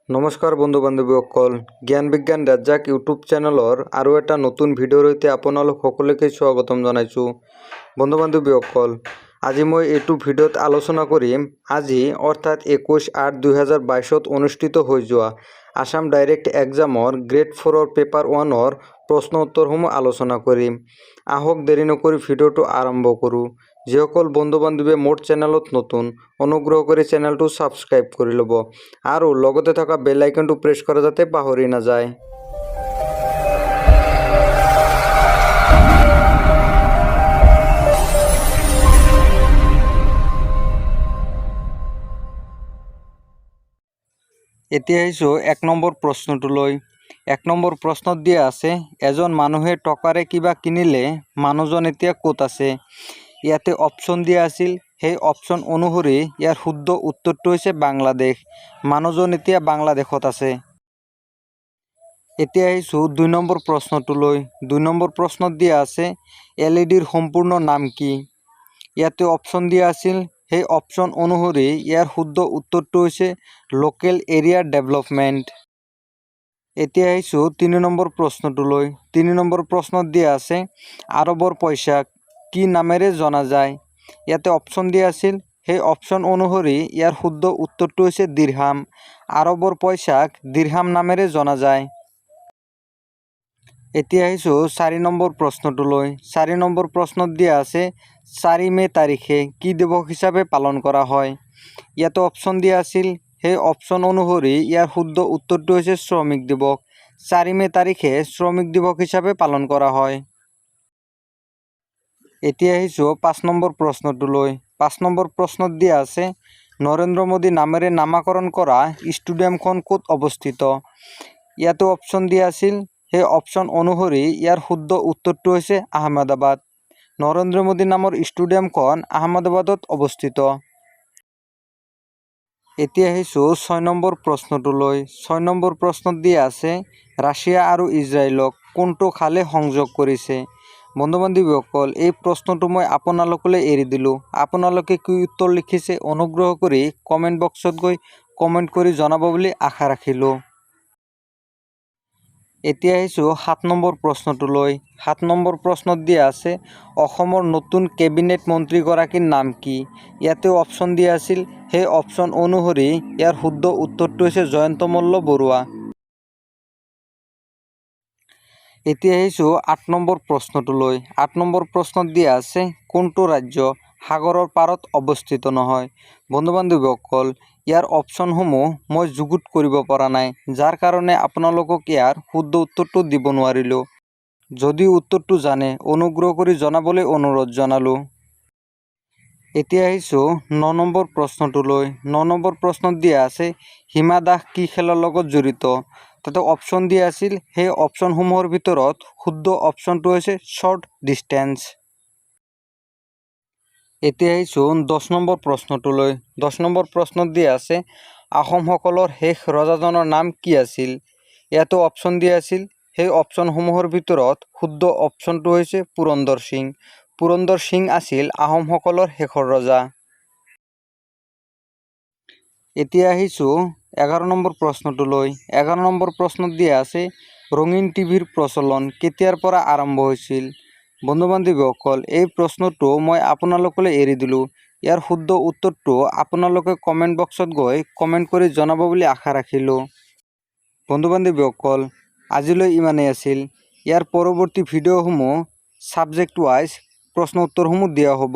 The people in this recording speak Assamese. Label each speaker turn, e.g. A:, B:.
A: নমস্কাৰ বন্ধু বান্ধৱীসকল, জ্ঞান বিজ্ঞান ৰাজ্জাক ইউটিউব চেনেলৰ আৰু এটা নতুন ভিডিঅ'ৰ সৈতে আপোনালোক সকলোকে স্বাগতম জনাইছোঁ। বন্ধু বান্ধৱীসকল, আজি মই এইটো ভিডিঅ'ত আলোচনা কৰিম আজি অৰ্থাৎ 21/8/2022 অনুষ্ঠিত হৈ যোৱা আসাম ডাইৰেক্ট এক্সামৰ গ্ৰেড 4 পেপাৰ 1ৰ প্ৰশ্ন উত্তৰসমূহ আলোচনা কৰিম। আহক দেৰি নকৰি ভিডিঅ'টো আৰম্ভ কৰোঁ। যিসকল বন্ধু বান্ধৱীয়ে মোৰ চেনেলত নতুন, অনুগ্ৰহ কৰি চেনেলটো ছাবস্ক্ৰাইব কৰি ল'ব আৰু লগতে থকা বেল আইকনটো প্ৰেছ কৰা যাতে পাহৰি নাযায়। এতিয়া আহিছোঁ 1 নম্বৰ প্ৰশ্নটোলৈ। 1 নম্বৰ প্ৰশ্নত দিয়া আছে, এজন মানুহে টকাৰে কিবা কিনিলে মানুহজন এতিয়া ক'ত আছে? ইয়াতে অপশ্যন দিয়া আছিল। সেই অপশ্যন অনুসৰি ইয়াৰ শুদ্ধ উত্তৰটো হৈছে বাংলাদেশ। মানুহজন এতিয়া বাংলাদেশত আছে। এতিয়া আহিছোঁ 2 নম্বৰ প্ৰশ্নটোলৈ। 2 নম্বৰ প্ৰশ্নত দিয়া আছে, LED-ৰ সম্পূৰ্ণ নাম কি? ইয়াতে অপশ্যন দিয়া আছিল। সেই অপশ্যন অনুসৰি ইয়াৰ শুদ্ধ উত্তৰটো হৈছে লোকেল এৰিয়া ডেভেলপমেণ্ট। এতিয়া আহিছোঁ 3 নম্বৰ প্ৰশ্নটোলৈ। 3 নম্বৰ প্ৰশ্নত দিয়া আছে, আৰবৰ পইচাক কি নামেৰে জনা যায়? ইয়াতে অপশ্যন দিয়া আছিল। সেই অপশ্যন অনুসৰি ইয়াৰ শুদ্ধ উত্তৰটো হৈছে দিৰহাম। আৰবৰ পইচাক দিৰহাম নামেৰে জনা যায়। এতিয়া আহিছোঁ 4 নম্বৰ প্ৰশ্নটোলৈ। 4 নম্বৰ প্ৰশ্নত দিয়া আছে, 4 মে' তাৰিখে কি দিৱস হিচাপে পালন কৰা হয়? ইয়াতে অপশ্যন দিয়া আছিল। সেই অপশ্যন অনুসৰি ইয়াৰ শুদ্ধ উত্তৰটো হৈছে শ্ৰমিক দিৱস। 4 মে' তাৰিখে শ্ৰমিক দিৱস হিচাপে পালন কৰা হয়। এতিয়া আহিছোঁ 5 নম্বৰ প্ৰশ্নটোলৈ। 5 নম্বৰ প্ৰশ্নত দিয়া আছে, নৰেন্দ্ৰ মোদী নামেৰে নামাকৰণ কৰা ষ্টেডিয়ামখন ক'ত অৱস্থিত? ইয়াতে অপশ্যন দিয়া আছিল। সেই অপশ্যন অনুসৰি ইয়াৰ শুদ্ধ উত্তৰটো হৈছে আহমেদাবাদ। নৰেন্দ্ৰ মোদী নামৰ ষ্টেডিয়ামখন আহমেদাবাদত অৱস্থিত। এতিয়া আহিছোঁ 6 নম্বৰ প্ৰশ্নটোলৈ। 6 নম্বৰ প্ৰশ্নত দিয়া আছে, ৰাছিয়া আৰু ইজৰাইলক কোনটো খালে সংযোগ কৰিছে? বন্ধু বান্ধৱীসকল, এই প্ৰশ্নটো মই আপোনালোকলৈ এৰি দিলোঁ। আপোনালোকে কি উত্তৰ লিখিছে অনুগ্ৰহ কৰি কমেণ্ট বক্সত গৈ কমেণ্ট কৰি জনাব বুলি আশা ৰাখিলোঁ। এতিয়া আহিছোঁ 7 নম্বৰ প্ৰশ্নটোলৈ। 7 নম্বৰ প্ৰশ্নত দিয়া আছে, অসমৰ নতুন কেবিনেট মন্ত্ৰীগৰাকীৰ নাম কি? ইয়াতে অপশ্যন দিয়া আছিল। সেই অপশ্যন অনুসৰি ইয়াৰ শুদ্ধ উত্তৰটো হৈছে জয়ন্ত মল্ল বৰুৱা। এতিয়া আহিছোঁ 8 নম্বৰ প্ৰশ্নটোলৈ। 8 নম্বৰ প্ৰশ্নত দিয়া আছে, কোনটো ৰাজ্য সাগৰৰ পাৰত অৱস্থিত নহয়? বন্ধু বান্ধৱীসকল, ইয়াৰ অপশ্যনসমূহ মই যুগুত কৰিব পৰা নাই, যাৰ কাৰণে আপোনালোকক ইয়াৰ শুদ্ধ উত্তৰটো দিব নোৱাৰিলোঁ। যদি উত্তৰটো জানে অনুগ্ৰহ কৰি জনাবলৈ অনুৰোধ জনালোঁ। এতিয়া আহিছোঁ 9 নম্বৰ প্ৰশ্নটোলৈ। 9 নম্বৰ প্ৰশ্নত দিয়া আছে, হিমা দাস কি খেলৰ লগত জড়িত? তাতে অপশ্যন দিয়া আছিল। সেই অপশ্যনসমূহৰ ভিতৰত শুদ্ধ অপশ্যনটো হৈছে শ্বৰ্ট ডিষ্টেন্স। এতিয়া আহিছোঁ 10 নম্বৰ প্ৰশ্নটোলৈ। 10 নম্বৰ প্ৰশ্নত দিয়া আছে, আহোমসকলৰ শেষ ৰজাজনৰ নাম কি আছিল? ইয়াতো অপশ্যন দিয়া আছিল। সেই অপশ্যনসমূহৰ ভিতৰত শুদ্ধ অপশ্যনটো হৈছে পুৰন্দৰ সিং। পুৰন্দৰ সিং আছিল আহোমসকলৰ শেষৰ ৰজা। এতিয়া আহিছোঁ 11 নম্বৰ প্ৰশ্নটোলৈ। 11 নম্বৰ প্ৰশ্নত দিয়া আছে, ৰঙীন টিভিৰ প্ৰচলন কেতিয়াৰ পৰা আৰম্ভ হৈছিল? বন্ধু বান্ধৱীসকল, এই প্ৰশ্নটো মই আপোনালোকলৈ এৰি দিলোঁ। ইয়াৰ শুদ্ধ উত্তৰটো আপোনালোকে কমেণ্ট বক্সত গৈ কমেণ্ট কৰি জনাব বুলি আশা ৰাখিলোঁ। বন্ধু বান্ধৱীসকল, আজিলৈ ইমানেই আছিল। ইয়াৰ পৰৱৰ্তী ভিডিঅ'সমূহ ছাবজেক্ট ৱাইজ প্ৰশ্ন উত্তৰসমূহ দিয়া হ'ব।